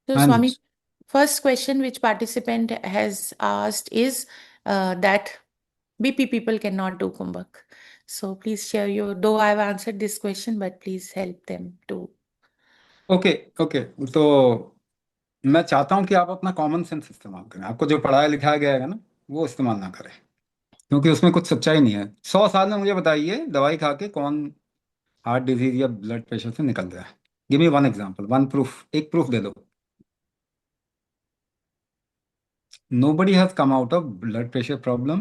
So, हाँ जी। Swami, first question which participant has asked is that BP people cannot do Kumbhak. So, please share your, though I've answered this question, but please help them to. Okay okay. तो मैं चाहता हूं कि आप अपना common sense इस्तेमाल करें। आपको जो पढ़ाया लिखाया गया है ना, वो इस्तेमाल ना करें, क्योंकि उसमें कुछ सच्चाई नहीं है। 100 साल में मुझे बताइए दवाई खा के कौन हार्ट डिजीज या ब्लड प्रेशर से निकल गया है? Give me one example, one proof, एक प्रूफ दे दो। Nobody has come out of blood pressure problem,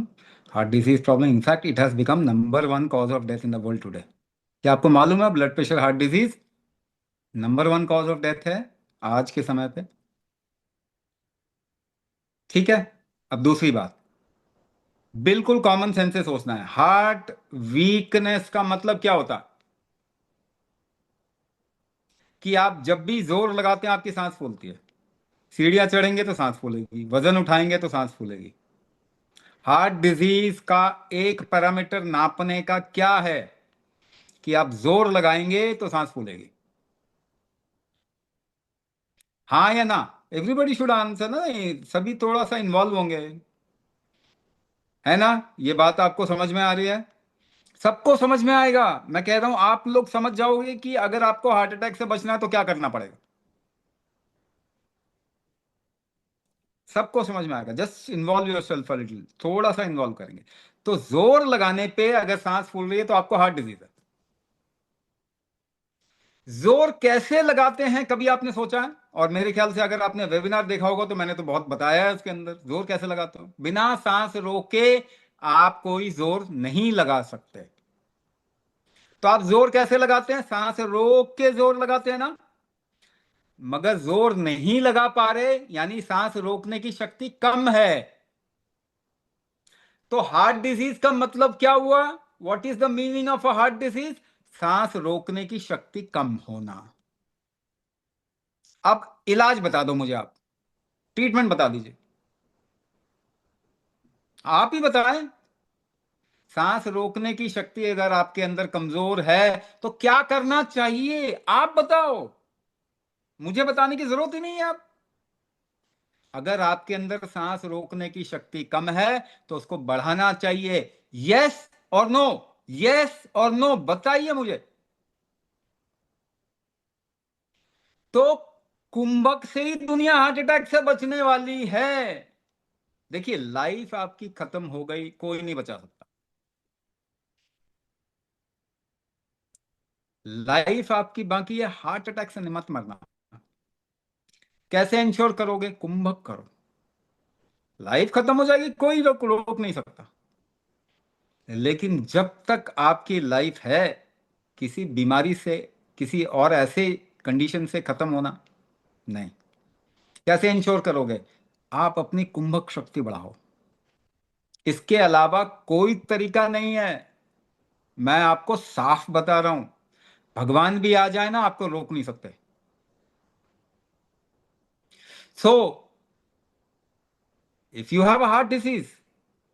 heart disease problem. In fact, it has become number one cause of death in the world today. क्या आपको मालूम है blood pressure heart disease number one cause of death है आज के समय पे? ठीक है। अब दूसरी बात, बिल्कुल कॉमन सेंस से सोचना है। हार्ट वीकनेस का मतलब क्या होता है? कि आप जब भी जोर लगाते हैं आपकी सांस फूलती है। सीढ़ियां चढ़ेंगे तो सांस फूलेगी, वजन उठाएंगे तो सांस फूलेगी। हार्ट डिजीज का एक पैरामीटर नापने का क्या है? कि आप जोर लगाएंगे तो सांस फूलेगी। हाँ या ना? एवरीबडी शुड आंसर ना, ये सभी थोड़ा सा इन्वॉल्व होंगे, है ना? ये बात आपको समझ में आ रही है? सबको समझ में आएगा। मैं कह रहा हूं आप लोग समझ जाओगे कि अगर आपको हार्ट अटैक से बचना है तो क्या करना पड़ेगा। सबको समझ में आएगा। Just involve yourself a little, थोड़ा सा इन्वॉल्व करेंगे तो जोर लगाने पे अगर सांस फूल रही है तो आपको हार्ट डिजीज है। जोर कैसे लगाते हैं कभी आपने सोचा है? और मेरे ख्याल से अगर आपने वेबिनार देखा होगा तो मैंने तो बहुत बताया है उसके अंदर जोर कैसे लगाते हो। बिना सांस रोके आप कोई जोर नहीं लगा सकते। तो आप जोर कैसे लगाते हैं? सांस रोक के जोर लगाते हैं ना। मगर जोर नहीं लगा पा रहे, यानी सांस रोकने की शक्ति कम है। तो हार्ट डिजीज का मतलब क्या हुआ? What is the meaning of a heart disease? सांस रोकने की शक्ति कम होना। अब इलाज बता दो मुझे, आप ट्रीटमेंट बता दीजिए, आप ही बताएं। सांस रोकने की शक्ति अगर आपके अंदर कमजोर है तो क्या करना चाहिए? आप बताओ, मुझे बताने की जरूरत ही नहीं है। आप अगर आपके अंदर सांस रोकने की शक्ति कम है तो उसको बढ़ाना चाहिए। यस और नो? यस और नो बताइए मुझे। तो कुंभक से ही दुनिया हार्ट अटैक से बचने वाली है। देखिए, लाइफ आपकी खत्म हो गई, कोई नहीं बचा सकता। लाइफ आपकी बाकी है, हार्ट अटैक से मत मरना। कैसे इंश्योर करोगे? कुंभक करो, लाइफ खत्म हो जाएगी, कोई रोक रोक नहीं सकता। लेकिन जब तक आपकी लाइफ है, किसी बीमारी से, किसी और ऐसे कंडीशन से खत्म होना नहीं। कैसे इंश्योर करोगे? आप अपनी कुंभक शक्ति बढ़ाओ, इसके अलावा कोई तरीका नहीं है। मैं आपको साफ बता रहा हूं, भगवान भी आ जाए ना, आपको रोक नहीं सकते। So if you have a heart disease,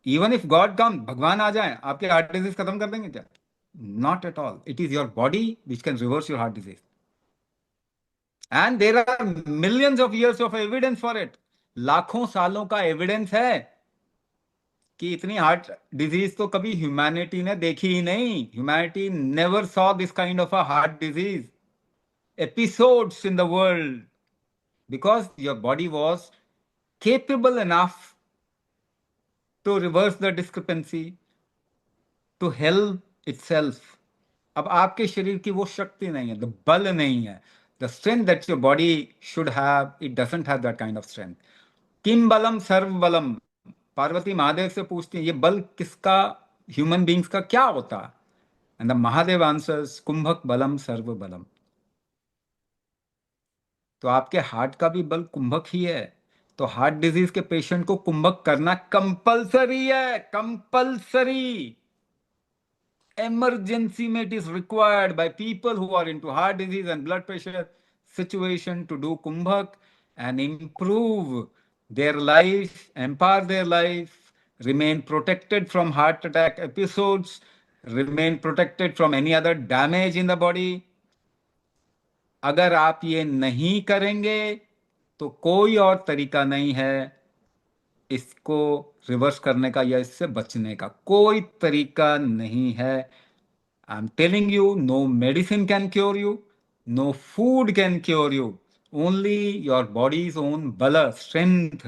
even if God come, भगवान आ जाए, आपके हार्ट डिजीज खत्म कर देंगे क्या? Not at all. It is your body which can reverse your heart disease, and there are millions of years of evidence for it. लाखों सालों का एविडेंस है कि इतनी हार्ट डिजीज तो कभी ह्यूमैनिटी ने देखी ही नहीं। Humanity never saw this kind of a heart disease episodes in the world, because your body was capable enough to reverse the discrepancy, to help itself. अब आपके शरीर की वो शक्ति नहीं है, द बल नहीं है, the strength that your body should have, it doesn't have that kind of strength. किम बलम सर्व बलम, पार्वती महादेव से पूछती है ये बल किसका, ह्यूमन बींग्स का क्या होता है? एंड द महादेव आंसर्स कुंभक बलम सर्व बलम। तो आपके हार्ट का भी बल कुंभक ही है। तो हार्ट डिजीज के पेशेंट को कुंभक करना कंपलसरी है, कंपलसरी। इमरजेंसी में it is required by people who are into heart disease and blood pressure situation to do kumbhak and improve their life, empower their life, remain protected from heart attack episodes, remain protected from any other damage in the body. अगर आप ये नहीं करेंगे तो कोई और तरीका नहीं है इसको रिवर्स करने का या इससे बचने का, कोई तरीका नहीं है। I'm telling you, no medicine can cure you, no food can cure you. Only your body's own bala, strength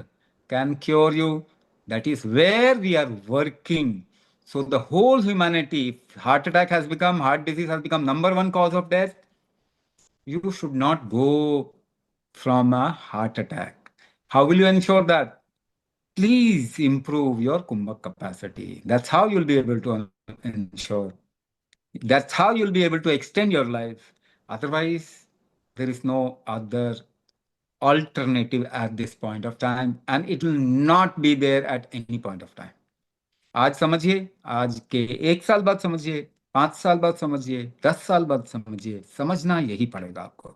can cure you. That is where we are working. So the whole humanity, if heart disease has become number one cause of death, you should not go from a heart attack. How will you ensure that? Please improve your kumbhak capacity. That's how you'll be able to ensure. That's how you'll be able to extend your life. Otherwise, there is no other alternative at this point of time, and it will not be there at any point of time. आज समझिए, आज के 1 साल बाद समझिए, 5 साल बाद समझिए, 10 साल बाद समझिए, समझना यही पड़ेगा आपको।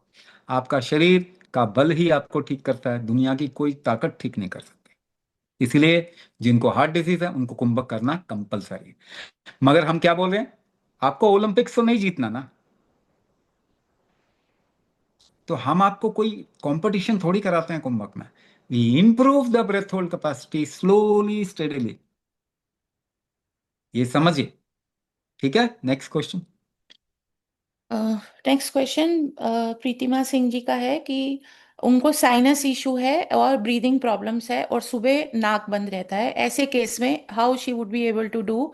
आपका शरीर का बल ही आपको ठीक करता है, दुनिया की कोई ताकत ठीक नहीं कर सकती। इसलिए जिनको हार्ट डिजीज है उनको कुंभक करना कंपलसरी है। मगर हम क्या बोल रहे हैं, आपको ओलंपिक्स तो नहीं जीतना ना, तो हम आपको कोई कंपटीशन थोड़ी कराते हैं कुंभक में। We improve the breath hold capacity slowly steadily, ये समझिए। ठीक है, next question. Next question Pritima Singh ji का है कि उनको साइनस इशू है और ब्रीदिंग प्रॉब्लम्स है और सुबह नाक बंद रहता है। ऐसे केस में how she would be able to do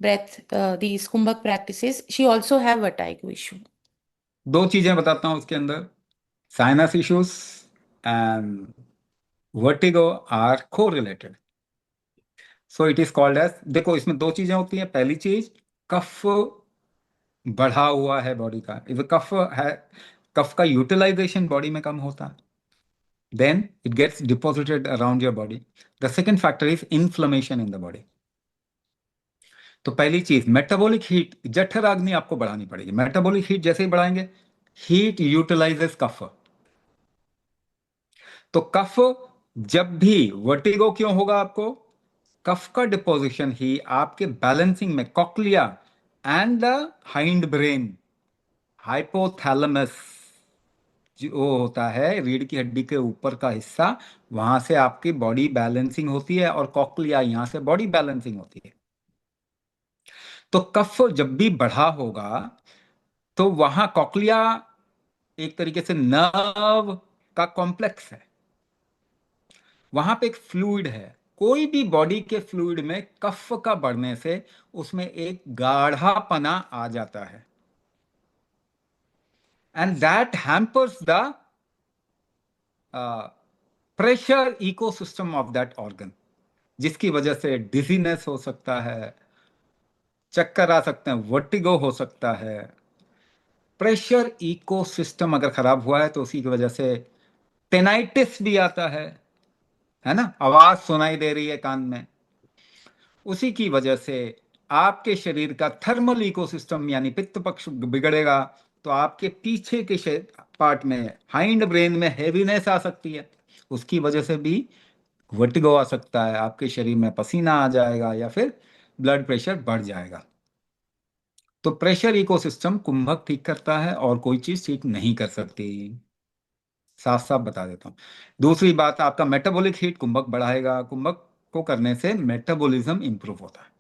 breath these kumbhak practices. She also have vertigo issue. दो चीजें बताता हूं उसके अंदर, sinus issues and vertigo are co related. So it is called as, देखो इसमें दो चीजें होती हैं। पहली चीज, कफ बढ़ा हुआ है बॉडी का, इफ कफ है, कफ का यूटिलाइजेशन बॉडी में कम होता है, then it gets deposited around your body. The second factor is inflammation in the body. तो पहली चीज, मेटाबॉलिक हीट, जठराग्नि आपको बढ़ानी पड़ेगी। मेटाबॉलिक हीट जैसे ही बढ़ाएंगे, हीट यूटिलाइजेस कफ। तो कफ जब भी, वर्टिगो क्यों होगा आपको, कफ का डिपोजिशन ही आपके बैलेंसिंग में cochlea and the hind brain, hypothalamus जो होता है रीढ़ की हड्डी के ऊपर का हिस्सा, वहां से आपकी बॉडी बैलेंसिंग होती है, और कॉक्लिया यहां से बॉडी बैलेंसिंग होती है। तो कफ जब भी बढ़ा होगा, तो वहां कॉक्लिया एक तरीके से नर्व का कॉम्प्लेक्स है, वहां पे एक फ्लूइड है। कोई भी बॉडी के फ्लूइड में कफ का बढ़ने से उसमें एक गाढ़ापना आ जाता है, and that hampers the pressure ecosystem of that organ, जिसकी वजह से डिजीनेस हो सकता है, चक्कर आ सकते हैं, वर्टिगो हो सकता है। प्रेशर इकोसिस्टम अगर खराब हुआ है तो उसी की वजह से टेनाइटिस भी आता है ना, आवाज सुनाई दे रही है कान में। उसी की वजह से आपके शरीर का थर्मल इकोसिस्टम यानी पित्त पक्ष बिगड़ेगा, तो आपके पीछे के पार्ट में, हाइंड ब्रेन में हेवीनेस आ सकती है, उसकी वजह से भी वर्टिगो आ सकता है, आपके शरीर में पसीना आ जाएगा, या फिर ब्लड प्रेशर बढ़ जाएगा। तो प्रेशर इकोसिस्टम कुंभक ठीक करता है, और कोई चीज ठीक नहीं कर सकती। साफ साफ बता देता हूं। दूसरी बात, आपका मेटाबॉलिक हीट कुंभक बढ़ाएगा। कुंभक को करने से मेटाबॉलिज्म इंप्रूव होता है,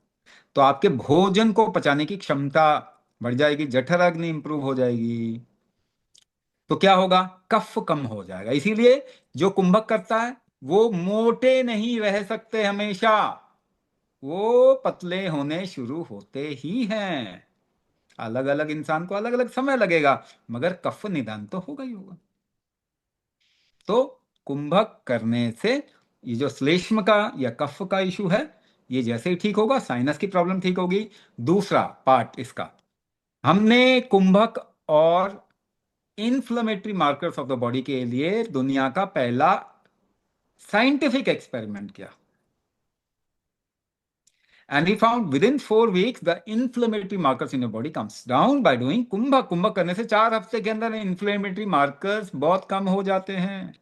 तो आपके भोजन को पचाने की क्षमता बढ़ जाएगी, जठराग्नि इंप्रूव हो जाएगी। तो क्या होगा, कफ कम हो जाएगा। इसीलिए जो कुंभक करता है वो मोटे नहीं रह सकते हमेशा, वो पतले होने शुरू होते ही हैं। अलग अलग इंसान को अलग अलग समय लगेगा, मगर कफ निदान तो होगा ही होगा। तो कुंभक करने से ये जो श्लेष्म का या कफ का इशू है, ये जैसे ही ठीक होगा, साइनस की प्रॉब्लम ठीक होगी। दूसरा पार्ट इसका, हमने कुंभक और inflammatory markers of the body के लिए दुनिया का पहला साइंटिफिक एक्सपेरिमेंट किया, and he found within 4 weeks the inflammatory markers in your body comes down by doing कुंभक। कुंभक करने से 4 हफ्ते के अंदर इन्फ्लेमेटरी मार्कर्स बहुत कम हो जाते हैं।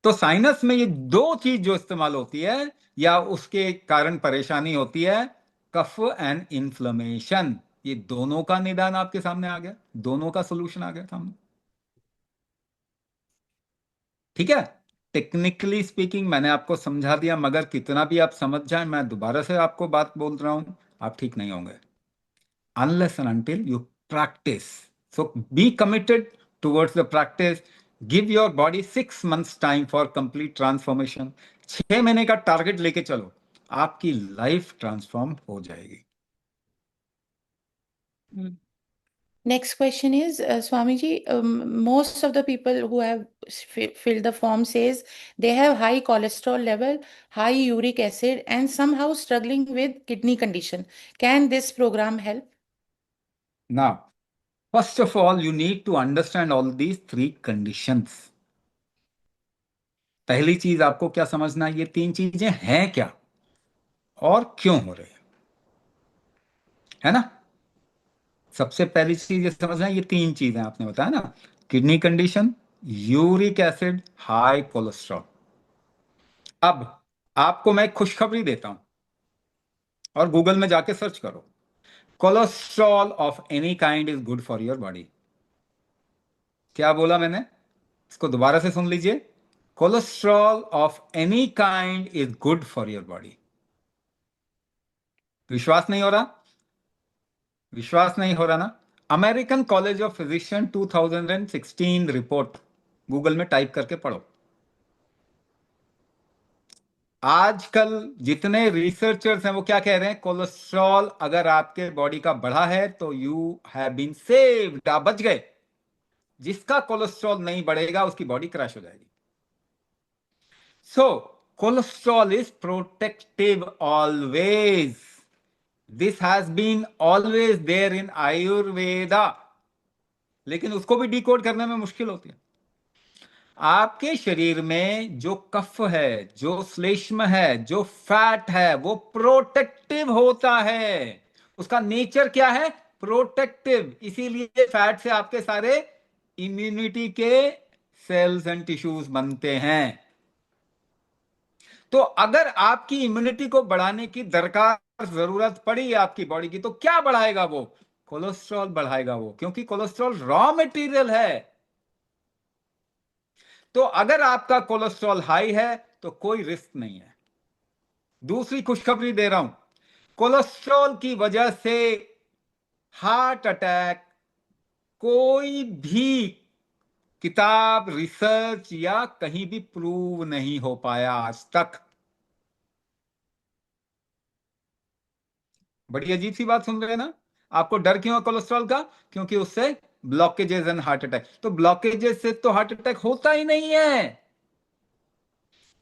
तो साइनस में ये दो चीज जो इस्तेमाल होती है या उसके कारण परेशानी होती है, कफ एंड इन्फ्लेमेशन, ये दोनों का निदान आपके सामने आ गया, दोनों का सोल्यूशन आ गया सामने। ठीक है। टेक्निकली स्पीकिंग मैंने आपको समझा दिया, मगर कितना भी आप समझ जाए, मैं दोबारा से आपको बात बोल रहा हूं, आप ठीक नहीं होंगे unless and until you practice. So be committed towards the practice. Give your body 6 months time for complete transformation. 6 महीने का टारगेट लेके चलो, आपकी लाइफ ट्रांसफॉर्म हो जाएगी। Mm. Next question is, Swamiji, most of the people who have filled the form says they have high cholesterol level, high uric acid, and somehow struggling with kidney condition. Can this program help? Now, first of all, you need to understand all these three conditions. पहली चीज आपको क्या समझना है, ये तीन चीजें हैं क्या और क्यों हो रही है ना। सबसे पहली चीज ये समझना है, ये तीन चीजें आपने बताया ना, kidney condition, uric acid, high cholesterol. अब आपको मैं खुशखबरी देता हूं, और गूगल में जाके सर्च करो, cholesterol of any kind is good for your body. क्या बोला मैंने, इसको दोबारा से सुन लीजिए, cholesterol of any kind is good for your body. विश्वास नहीं हो रहा, विश्वास नहीं हो रहा ना। American college of physician 2016 report, Google में टाइप करके पढ़ो। आजकल जितने रिसर्चर्स हैं वो क्या कह रहे हैं, कोलेस्ट्रॉल अगर आपके बॉडी का बढ़ा है तो यू हैव बीन सेव्ड, आप बच गए। जिसका कोलेस्ट्रॉल नहीं बढ़ेगा उसकी बॉडी क्रैश हो जाएगी। So cholesterol is protective always, this has been always there in Ayurveda, लेकिन उसको भी डिकोड करने में मुश्किल होती है। आपके शरीर में जो कफ है, जो श्लेष्म है, जो फैट है, वो प्रोटेक्टिव होता है। उसका नेचर क्या है, प्रोटेक्टिव। इसीलिए फैट से आपके सारे इम्यूनिटी के सेल्स एंड टिश्यूज बनते हैं। तो अगर आपकी इम्यूनिटी को बढ़ाने की दरकार, जरूरत पड़ी आपकी बॉडी की, तो क्या बढ़ाएगा वो, कोलेस्ट्रॉल बढ़ाएगा वो, क्योंकि कोलेस्ट्रॉल रॉ मटेरियल है। तो अगर आपका कोलेस्ट्रॉल हाई है तो कोई रिस्क नहीं है। दूसरी खुशखबरी दे रहा हूं, कोलेस्ट्रॉल की वजह से हार्ट अटैक कोई भी किताब, रिसर्च या कहीं भी प्रूव नहीं हो पाया आज तक। बड़ी अजीब सी बात सुन रहे हैं ना। आपको डर क्यों है कोलेस्ट्रॉल का, क्योंकि उससे ब्लॉकेजेस एंड हार्ट अटैक। तो ब्लॉकेजेस से तो हार्ट अटैक होता ही नहीं है।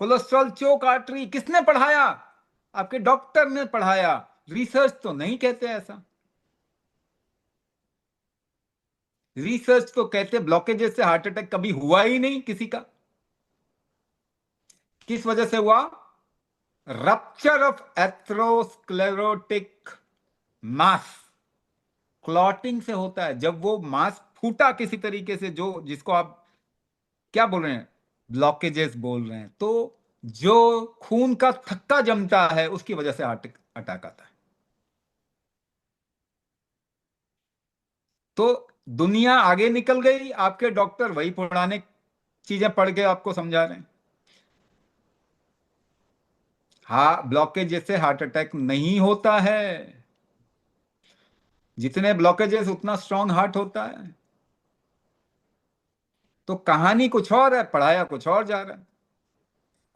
कोलेस्ट्रॉल चोक आर्टरी किसने पढ़ाया, आपके डॉक्टर ने पढ़ाया, रिसर्च तो नहीं कहते ऐसा। रिसर्च तो कहते ब्लॉकेजेस से हार्ट अटैक कभी हुआ ही नहीं किसी का। किस वजह से हुआ, रप्चर ऑफ एथ्रोस्क्लेरोटिक मास, क्लॉटिंग से होता है। जब वो मास फूटा किसी तरीके से, जो जिसको आप क्या बोल रहे हैं, ब्लॉकेजेस बोल रहे हैं, तो जो खून का थक्का जमता है उसकी वजह से हार्ट अटैक आता है। तो दुनिया आगे निकल गई, आपके डॉक्टर वही पुराने चीजें पढ़ के आपको समझा रहे हैं। हाँ, ब्लॉकेज से हार्ट अटैक नहीं होता है। जितने ब्लॉकेजेस उतना स्ट्रांग हार्ट होता है। तो कहानी कुछ और है, पढ़ाया कुछ और जा रहा है,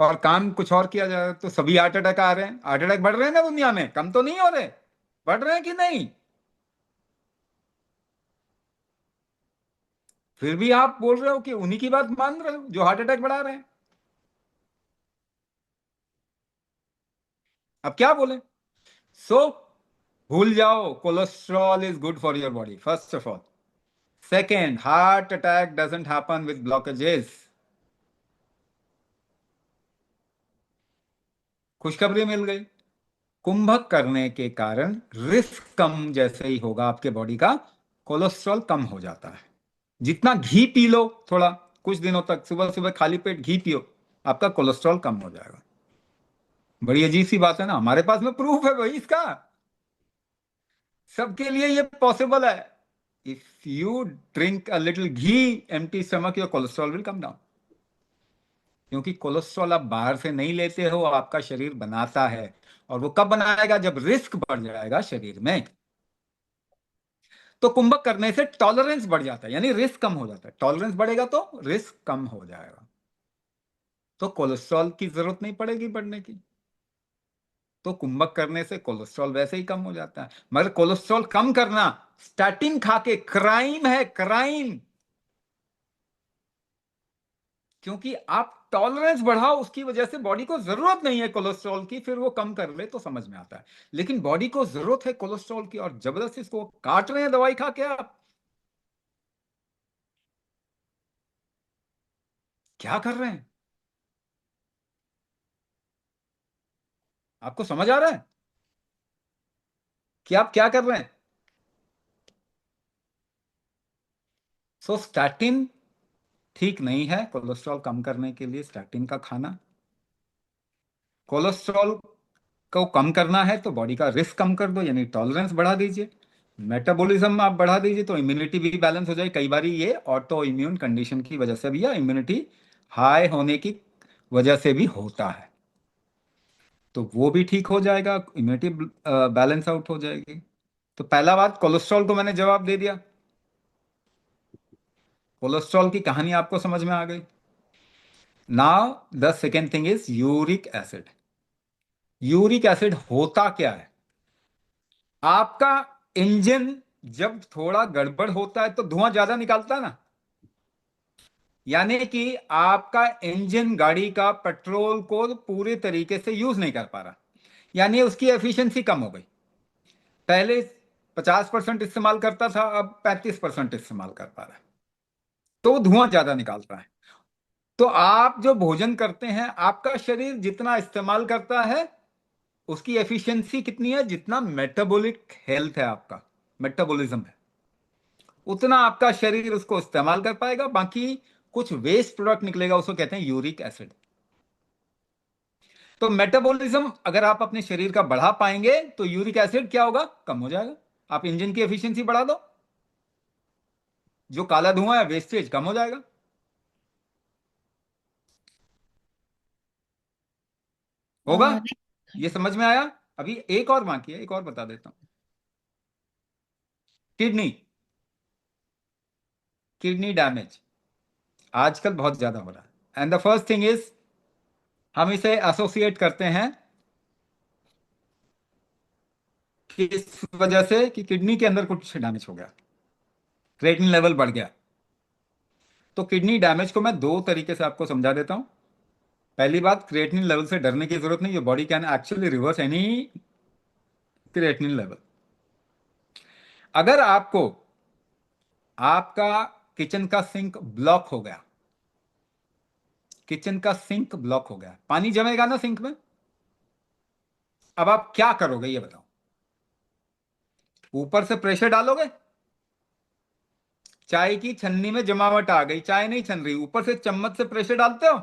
और काम कुछ और किया जा रहा है। तो सभी हार्ट अटैक आ रहे हैं, हार्ट अटैक बढ़ रहे हैं ना दुनिया में, कम तो नहीं हो रहे, बढ़ रहे हैं कि नहीं। फिर भी आप बोल रहे हो कि उन्हीं की बात मान रहे हो जो हार्ट अटैक बढ़ा रहे हैं। अब क्या बोले। सो भूल जाओ, cholesterol is good for your body, first of all. Second, heart attack doesn't happen with blockages. खुशखबरी मिल गई, कुंभक करने के कारण रिस्क कम जैसे ही होगा आपके बॉडी का, कोलेस्ट्रॉल कम हो जाता है। जितना घी पी लो थोड़ा, कुछ दिनों तक सुबह सुबह खाली पेट घी पियो, आपका कोलेस्ट्रॉल कम हो जाएगा। बड़ी अजीब सी बात है ना, हमारे पास में प्रूफ है भाई इसका, सबके लिए ये पॉसिबल है। If you drink a little ghee empty stomach, your cholesterol will come down. क्योंकि कोलेस्ट्रॉल आप बाहर से नहीं लेते हो, आपका शरीर बनाता है। और वो कब बनाएगा? जब रिस्क बढ़ जाएगा शरीर में। तो कुंभक करने से टॉलरेंस बढ़ जाता है, यानी रिस्क कम हो जाता है। टॉलरेंस बढ़ेगा तो रिस्क कम हो जाएगा, तो कोलेस्ट्रॉल की जरूरत नहीं पड़ेगी बढ़ने की। तो कुंभक करने से कोलेस्ट्रॉल वैसे ही कम हो जाता है। मगर कोलेस्ट्रॉल कम करना स्टैटिन खा के क्राइम है, क्राइम। क्योंकि आप टॉलरेंस बढ़ाओ, उसकी वजह से बॉडी को जरूरत नहीं है कोलेस्ट्रॉल की, फिर वो कम कर ले तो समझ में आता है। लेकिन बॉडी को जरूरत है कोलेस्ट्रॉल की, और जबरदस्ती इसको काट रहे हैं दवाई खा के। आप क्या कर रहे हैं? आपको समझ आ रहा है कि आप क्या कर रहे हैं? सो स्टैटिन ठीक नहीं है कोलेस्ट्रॉल कम करने के लिए, स्टैटिन का खाना। कोलेस्ट्रॉल को कम करना है तो बॉडी का रिस्क कम कर दो, यानी टॉलरेंस बढ़ा दीजिए। मेटाबॉलिज्म आप बढ़ा दीजिए तो इम्यूनिटी भी बैलेंस हो जाए। कई बार ये ऑटो इम्यून कंडीशन की वजह से भी, या इम्यूनिटी हाई होने की वजह से भी होता है, तो वो भी ठीक हो जाएगा, इम्यूनिटी बैलेंस आउट हो जाएगी। तो पहला बात, कोलेस्ट्रॉल को मैंने जवाब दे दिया। कोलेस्ट्रॉल की कहानी आपको समझ में आ गई। Now the second thing is uric acid. Uric acid होता क्या है? आपका इंजन जब थोड़ा गड़बड़ होता है तो धुआं ज्यादा निकालता है ना। यानी कि आपका इंजन गाड़ी का पेट्रोल को पूरे तरीके से यूज नहीं कर पा रहा, यानी उसकी एफिशिएंसी कम हो गई। पहले 50% इस्तेमाल करता था, अब 35% इस्तेमाल कर पा रहा है, तो धुआं ज्यादा निकाल रहा है। तो आप जो भोजन करते हैं, आपका शरीर जितना इस्तेमाल करता है, उसकी एफिशिएंसी कितनी है, जितना मेटाबॉलिक हेल्थ है, आपका मेटाबॉलिज्म है, उतना आपका शरीर उसको इस्तेमाल कर पाएगा। बाकी कुछ वेस्ट प्रोडक्ट निकलेगा, उसको कहते हैं यूरिक एसिड। तो मेटाबॉलिज्म अगर आप अपने शरीर का बढ़ा पाएंगे तो यूरिक एसिड क्या होगा? कम हो जाएगा। आप इंजन की एफिशिएंसी बढ़ा दो, जो काला धुआं है, वेस्टेज कम हो जाएगा। होगा? Uh, ये समझ में आया? अभी एक और बाकी है, एक और बता देता हूं। किडनी, किडनी डैमेज आजकल बहुत ज्यादा हो रहा है। And the first thing is, हम इसे एसोसिएट करते हैं कि इस वजह से कि किडनी के अंदर कुछ डैमेज हो गया, क्रिएटिनिन लेवल बढ़ गया। तो किडनी डैमेज को मैं दो तरीके से आपको समझा देता हूं। पहली बात, क्रिएटिनिन लेवल से डरने की जरूरत नहीं, your body can actually reverse any creatinine level. अगर आपको आपका किचन का सिंक ब्लॉक हो गया, किचन का सिंक ब्लॉक हो गया, पानी जमेगा ना सिंक में। अब आप क्या करोगे ये बताओ? ऊपर से प्रेशर डालोगे? चाय की छन्नी में जमावट आ गई, चाय नहीं छन रही, ऊपर से चम्मच से प्रेशर डालते हो।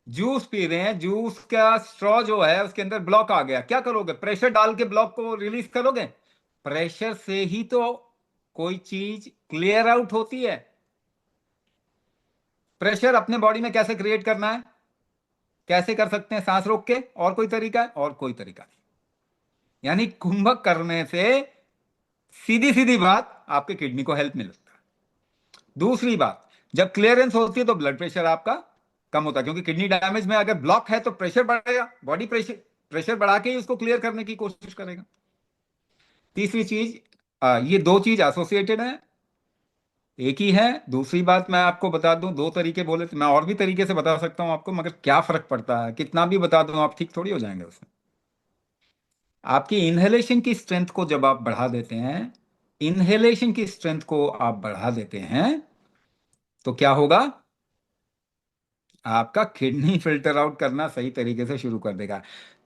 जूस पी रहे हैं, जूस का स्ट्रॉ जो है उसके अंदर ब्लॉक आ गया, क्या करोगे? प्रेशर डाल के ब्लॉक को रिलीज करोगे? प्रेशर से ही तो कोई चीज क्लियर आउट होती है। प्रेशर अपने बॉडी में कैसे क्रिएट करना है, कैसे कर सकते हैं? सांस रोक के। और कोई तरीका है? और कोई तरीका नहीं। यानी कुंभक करने से सीधी सीधी बात, आपके किडनी को हेल्प मिलता है। दूसरी बात, जब क्लियरेंस होती है तो ब्लड प्रेशर आपका कम होता है, क्योंकि किडनी डैमेज में अगर ब्लॉक है तो प्रेशर बढ़ेगा, बॉडी प्रेशर प्रेशर बढ़ा के ही उसको क्लियर करने की कोशिश करेगा। तीसरी चीज, ये दो चीज एसोसिएटेड है, एक ही है। दूसरी बात मैं आपको बता दूं, दो तरीके बोले तो मैं और भी तरीके से बता सकता हूं आपको, मगर क्या फर्क पड़ता है, कितना भी बता दूं आप ठीक थोड़ी हो जाएंगे उसमें। आपकी इनहेलेशन की स्ट्रेंथ को जब आप बढ़ा देते हैं, इनहेलेशन की स्ट्रेंथ को आप बढ़ा देते हैं, तो क्या होगा? आपका किडनी फिल्टर आउट करना सही तरीके से शुरू कर देगा।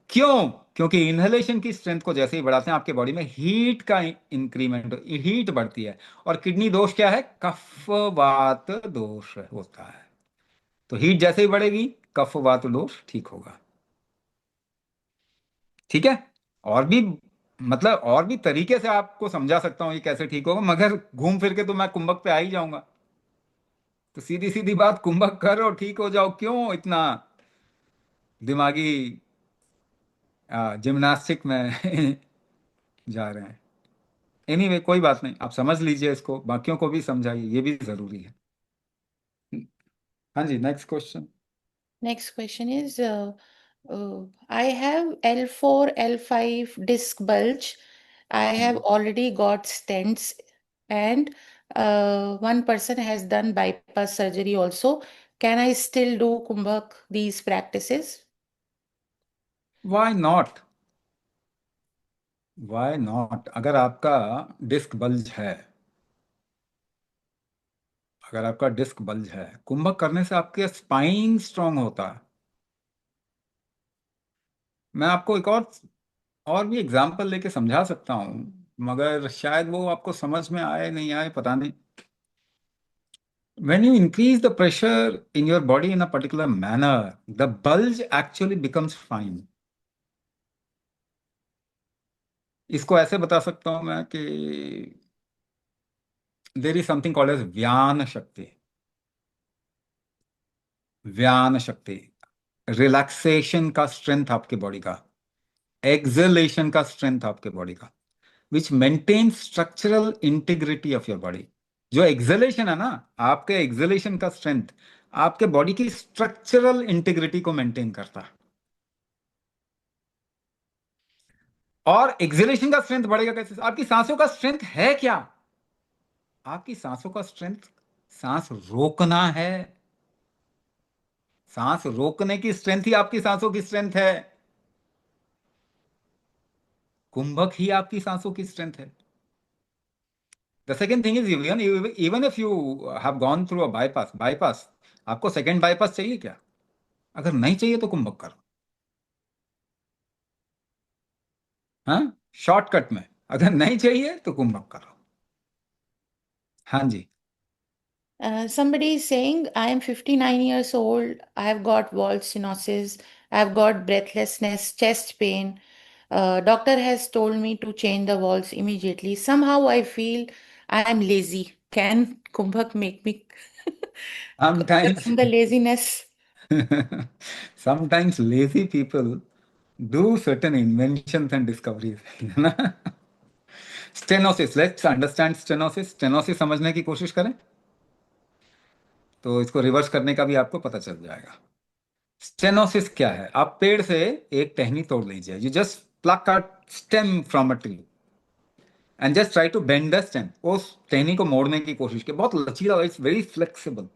क्यों? क्योंकि इनहेलेशन की स्ट्रेंथ को जैसे ही बढ़ाते हैं, आपके बॉडी में हीट का इंक्रीमेंट, हीट बढ़ती है। और किडनी दोष क्या है? कफ वात दोष होता है। तो हीट जैसे ही बढ़ेगी, कफ वात दोष ठीक होगा। ठीक है? और भी, मतलब और भी तरीके से आपको समझा सकता हूं ये कैसे ठीक होगा, मगर घूम फिर के तो मैं कुंभक पे आ ही जाऊंगा। तो सीधी सीधी बात, कुंभक करो, ठीक हो जाओ, क्यों इतना दिमागी जिम्नास्टिक में जा रहे हैं? एनीवे कोई बात नहीं, आप समझ लीजिए इसको, बाकियों को भी समझाइए, ये भी जरूरी है। हाँ जी, next question. Next question is I have L4, L5 disc bulge. I have already got stents, and one person has done bypass surgery also. Can I still do Kumbhak these practices? Why not? Why not? अगर आपका disc bulge है, अगर आपका disc bulge है, कुंभक करने से आपके spine strong होता है। मैं आपको एक और भी एग्जाम्पल लेके समझा सकता हूँ, मगर शायद वो आपको समझ में आए नहीं आए, पता नहीं। When you increase the pressure in your body in a particular manner, the bulge actually becomes fine. इसको ऐसे बता सकता हूं मैं कि there is something called as व्यान शक्ति। व्यान शक्ति, रिलैक्सेशन का स्ट्रेंथ आपके बॉडी का, एक्सलेशन का स्ट्रेंथ आपके बॉडी का, which maintain structural integrity of your body. जो एक्सलेशन है ना, आपके एक्सलेशन का स्ट्रेंथ आपके बॉडी की स्ट्रक्चरल इंटीग्रिटी को मेंटेन करता है। और एक्सलेशन का स्ट्रेंथ बढ़ेगा कैसे? आपकी सांसों का स्ट्रेंथ है क्या? आपकी सांसों का स्ट्रेंथ सांस रोकना है। सांस रोकने की स्ट्रेंथ ही आपकी सांसों की स्ट्रेंथ है। कुंभक ही आपकी सांसों की स्ट्रेंथ है। The second thing is, even if you have gone through a bypass, bypass आपको सेकेंड बाईपास चाहिए क्या? अगर नहीं चाहिए तो कुंभक करो। हाँ, शॉर्टकट में अगर नहीं चाहिए तो कुंभक करो। हाँ जी। Somebody is saying, I am 59 years old. I have got wall stenosis. I have got breathlessness, chest pain. Doctor has told me to change the walls immediately. Somehow I feel I am lazy. Can Kumbhak make me Sometimes overcome the laziness? sometimes lazy people do certain inventions and discoveries, है ना? Stenosis, let's understand stenosis. Stenosis समझने की कोशिश करें तो इसको reverse करने का भी आपको पता चल जाएगा। स्टेनोसिस क्या है? आप पेड़ से एक टहनी तोड़ लीजिए, you just pluck a stem from a tree and just try to bend the stem. उस टहनी को मोड़ने की कोशिश की, बहुत लचीला, it's very flexible.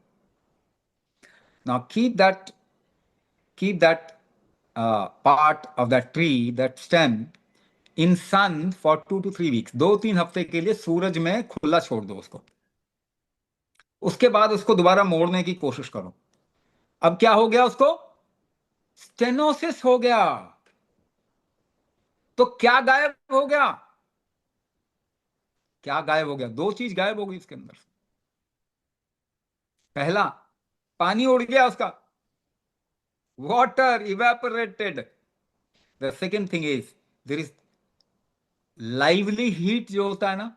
Now keep that part of that tree, that stem, in sun for 2 to 3 weeks, 2-3 हफ्ते के लिए सूरज में खुला छोड़ दो उसको। उसके बाद उसको दोबारा मोड़ने की कोशिश करो। अब क्या हो गया उसको? स्टेनोसिस हो गया। तो क्या गायब हो गया? क्या गायब हो गया? दो चीज गायब हो गई इसके अंदर। पहला, पानी उड़ गया उसका, water evaporated. The second thing is, there is lively heat जो होता है ना,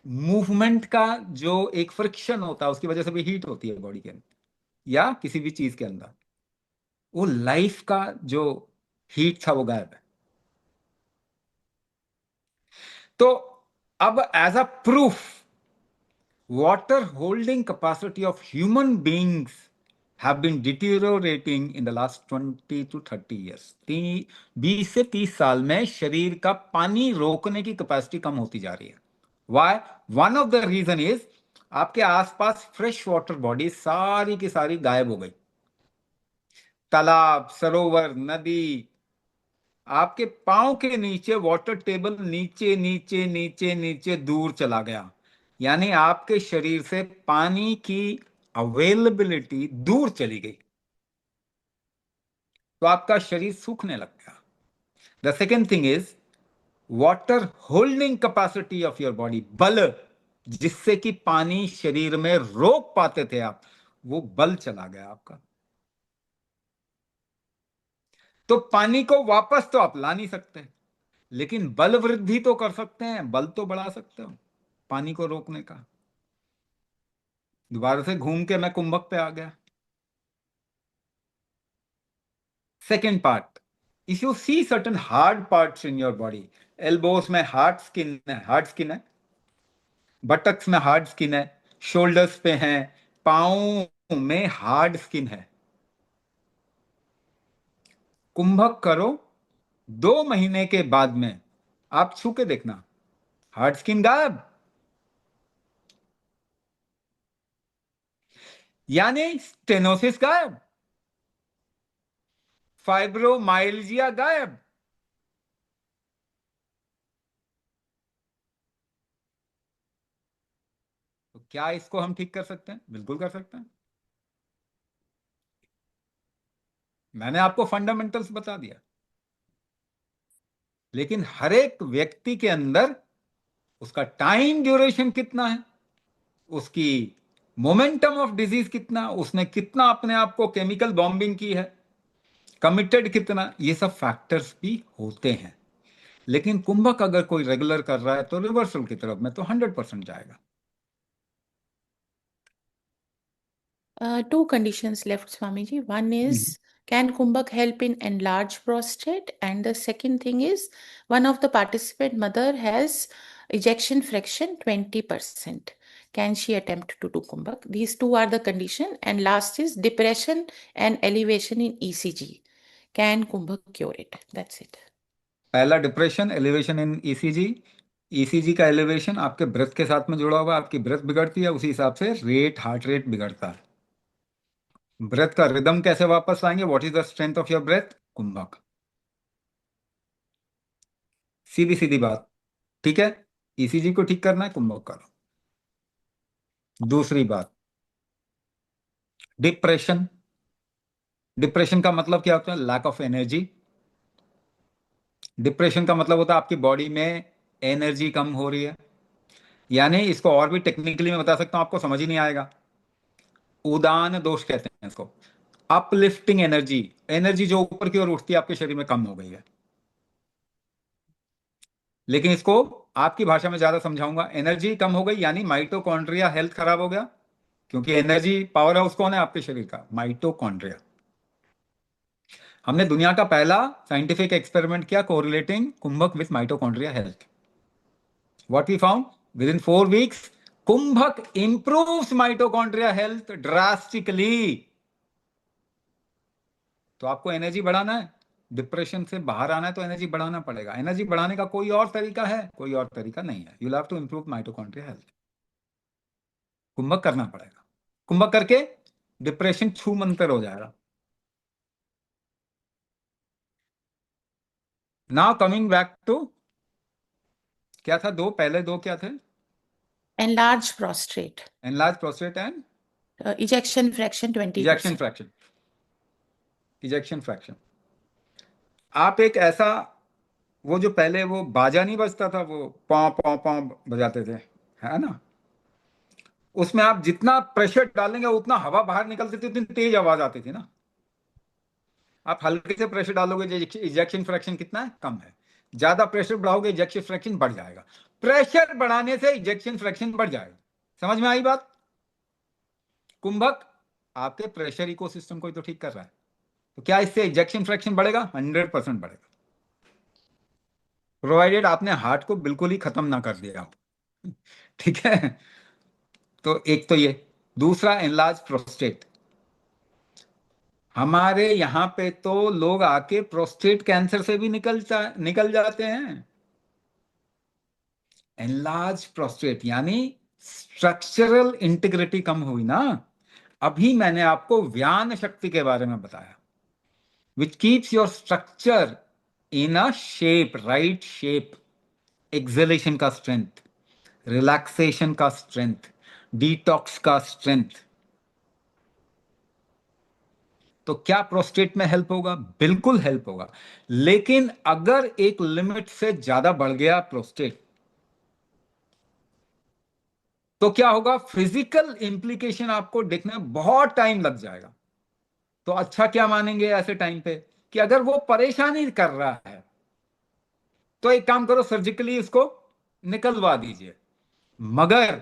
मूवमेंट का जो एक फ्रिक्शन होता है, उसकी वजह से भी हीट होती है बॉडी के अंदर या किसी भी चीज के अंदर, वो लाइफ का जो हीट था वो गायब है। तो अब as a proof, water holding capacity of human beings have been deteriorating in the last 20 to 30 years। 20 से 30 साल में शरीर का पानी रोकने की कैपेसिटी कम होती जा रही है। Why? One of the reason is, आपके आसपास फ्रेश वाटर बॉडी सारी की सारी गायब हो गई। तालाब, सरोवर, नदी, आपके पांव के नीचे वाटर टेबल नीचे नीचे नीचे नीचे दूर चला गया। यानी आपके शरीर से पानी की अवेलेबिलिटी दूर चली गई, तो आपका शरीर सूखने लग गया। The second thing is, water holding capacity of your body, बल जिससे कि पानी शरीर में रोक पाते थे आप, वो बल चला गया आपका। तो पानी को वापस तो आप ला नहीं सकते, लेकिन बल वृद्धि तो कर सकते हैं, बल तो बढ़ा सकते हो पानी को रोकने का। दोबारा से घूम के मैं कुंभक पे आ गया। Second part, if you see certain hard parts in your body, elbows में हार्ड स्किन है, बटक्स में हार्ड स्किन है, शोल्डर्स पे है, पाँव में हार्ड स्किन है। कुंभक करो, 2 महीने के बाद में आप छू के देखना, हार्ड स्किन गायब। यानी स्टेनोसिस गायब, फाइब्रोमाइल्जिया गायब। तो क्या इसको हम ठीक कर सकते हैं? बिल्कुल कर सकते हैं। मैंने आपको फंडामेंटल्स बता दिया, लेकिन हर एक व्यक्ति के अंदर उसका टाइम ड्यूरेशन कितना है, उसकी मोमेंटम ऑफ डिजीज कितना, उसने कितना अपने आप को केमिकल बॉम्बिंग की है, कमिटेड कितना, ये सब फैक्टर्स भी होते हैं। लेकिन कुंभक अगर कोई रेगुलर कर रहा है तो रिवर्सल की तरफ में तो 100% जाएगा। Two conditions left, Swamiji. One is, can Kumbhak help in enlarged prostate? And the second thing is, one of the participant mother has ejection fraction 20%. Can she attempt to do Kumbhak? These two are the condition. And last is depression and elevation in ECG. Can Kumbhak cure it? That's it. पहला depression, elevation in ECG. ECG का elevation आपके breath के साथ में जुड़ा हुआ है, आपकी ब्रेथ बिगड़ती है, उसी हिसाब से हार्ट रेट बिगड़ता है। ब्रेथ का रिदम कैसे वापस लाएंगे? What is the strength of your breath? कुंभक। सीधी सीधी बात, ठीक है। ईसीजी को ठीक करना है, कुंभक करो। दूसरी बात, डिप्रेशन। डिप्रेशन का मतलब क्या होता है? Lack of energy. डिप्रेशन का मतलब होता है आपकी बॉडी में एनर्जी कम हो रही है। यानी इसको और भी टेक्निकली मैं बता सकता हूं, आपको समझ ही नहीं आएगा। उदान दोष कहते हैं इसको। अपलिफ्टिंग एनर्जी, एनर्जी जो ऊपर की ओर उठती है आपके शरीर में, कम हो गई है। लेकिन इसको आपकी भाषा में ज्यादा समझाऊंगा। एनर्जी कम हो गई यानी माइटोकॉन्ड्रिया हेल्थ खराब हो गया, क्योंकि एनर्जी पावर हाउस कौन है आपके शरीर का? माइटोकॉन्ड्रिया। हमने दुनिया का पहला साइंटिफिक एक्सपेरिमेंट किया correlating kumbhak with mitochondria health. What we found? Within 4 weeks kumbhak improves mitochondria health drastically. तो आपको एनर्जी बढ़ाना है, डिप्रेशन से बाहर आना है तो एनर्जी बढ़ाना पड़ेगा। एनर्जी बढ़ाने का कोई और तरीका है? कोई और तरीका नहीं है। You have to improve mitochondria health. कुंभक करना पड़ेगा। कुंभक करके डिप्रेशन छू मंतर हो जाएगा। नाउ कमिंग बैक टू, क्या था? दो पहले दो क्या थे? Enlarged prostate. Enlarge prostate and Ejection fraction ejection 20%. Fraction. Ejection fraction. आप एक ऐसा, वो जो पहले वो बाजा नहीं बजता था, वो पौ पौ पौ बजाते थे, है ना? उसमें आप जितना प्रेशर डालेंगे उतना हवा बाहर निकलती थी, उतनी तेज आवाज आती थी ना। आप हल्के से प्रेशर डालोगे, इजेक्शन फ्रैक्शन कितना है? कम है। ज्यादा प्रेशर बढ़ाओगे, इजेक्शन फ्रैक्शन बढ़ जाएगा। प्रेशर बढ़ाने से इजेक्शन फ्रैक्शन बढ़ जाएगा। समझ में आई बात? कुंभक आपके प्रेशर इकोसिस्टम को ही तो ठीक कर रहा है। तो क्या इससे इजेक्शन फ्रैक्शन बढ़ेगा? 100% बढ़ेगा, प्रोवाइडेड आपने हार्ट को बिल्कुल ही खत्म ना कर दिया हो। ठीक है। तो एक तो ये, दूसरा एनलार्ज प्रोस्टेट। हमारे यहां पे तो लोग आके प्रोस्टेट कैंसर से भी निकल जाते हैं। एनलार्ज प्रोस्टेट यानी स्ट्रक्चरल इंटीग्रिटी कम हुई ना। अभी मैंने आपको व्यान शक्ति के बारे में बताया, which keeps your structure in a shape, right shape. Acceleration का स्ट्रेंथ, रिलैक्सेशन का स्ट्रेंथ, डिटॉक्स का स्ट्रेंथ। तो क्या प्रोस्टेट में हेल्प होगा? बिल्कुल हेल्प होगा। लेकिन अगर एक लिमिट से ज्यादा बढ़ गया प्रोस्टेट, तो क्या होगा? फिजिकल इंप्लीकेशन आपको देखने में बहुत टाइम लग जाएगा। तो अच्छा क्या मानेंगे ऐसे टाइम पे? कि अगर वो परेशानी कर रहा है तो एक काम करो, सर्जिकली उसको निकलवा दीजिए। मगर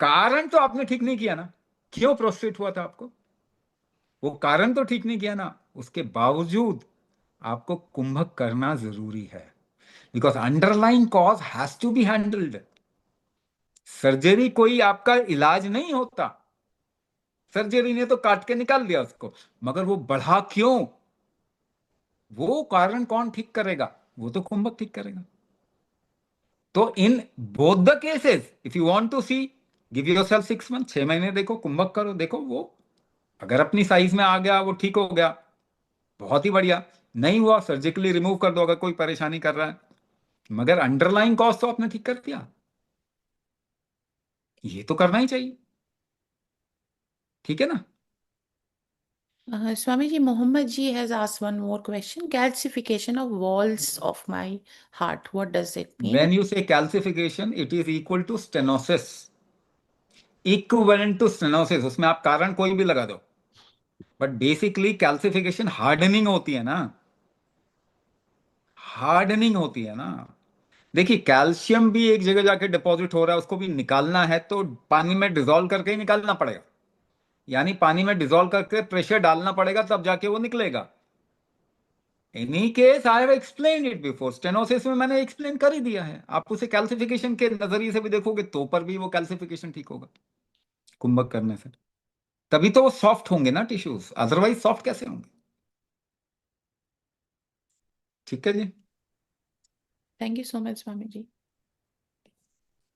कारण तो आपने ठीक नहीं किया ना, क्यों प्रोस्टेट हुआ था आपको, वो कारण तो ठीक नहीं किया ना, उसके बावजूद आपको कुंभक करना जरूरी है, because underline cause has to be handled. Surgery कोई आपका इलाज नहीं होता, सर्जरी ने तो काट के निकाल दिया उसको, मगर वो बढ़ा क्यों, वो कारण कौन ठीक करेगा, वो तो कुंभक ठीक करेगा। तो in both the cases if you want to see, give yourself 6 month, 6 महीने देखो, कुंभक करो, देखो वो अगर अपनी साइज में आ गया, वो ठीक हो गया, बहुत ही बढ़िया। नहीं हुआ, सर्जिकली रिमूव कर दो अगर कोई परेशानी कर रहा है, मगर अंडरलाइन कॉज तो आपने ठीक कर दिया, ये तो करना ही चाहिए। ठीक है ना। Swamiji, Mohammed ji has asked one more question. Calcification of walls of my heart. What does it When mean? you say calcification, it is equal to stenosis, equivalent to stenosis, उसमें आप कारण कोई भी लगा दो, बट बेसिकली कैल्सिफिकेशन हार्डनिंग होती है ना, हार्डनिंग होती है ना। देखिए कैल्शियम भी एक जगह जाके डिपॉजिट हो रहा है, उसको भी निकालना है तो पानी में डिजोल्व करके ही निकालना पड़ेगा, यानी पानी में डिजोल्व करके प्रेशर डालना पड़ेगा, तब जाके वो निकलेगा। Any case I have explain it before, stenosis में मैंने एक्सप्लेन कर ही दिया है, आप उसे कैल्सिफिकेशन के नजरिए से भी देखोगे तो पर भी वो कैल्सिफिकेशन ठीक होगा कुंभक करने से, तभी तो वो सॉफ्ट होंगे ना टिश्यूज, अदरवाइज सॉफ्ट कैसे होंगे। ठीक है जी। Thank you so much, Swamiji.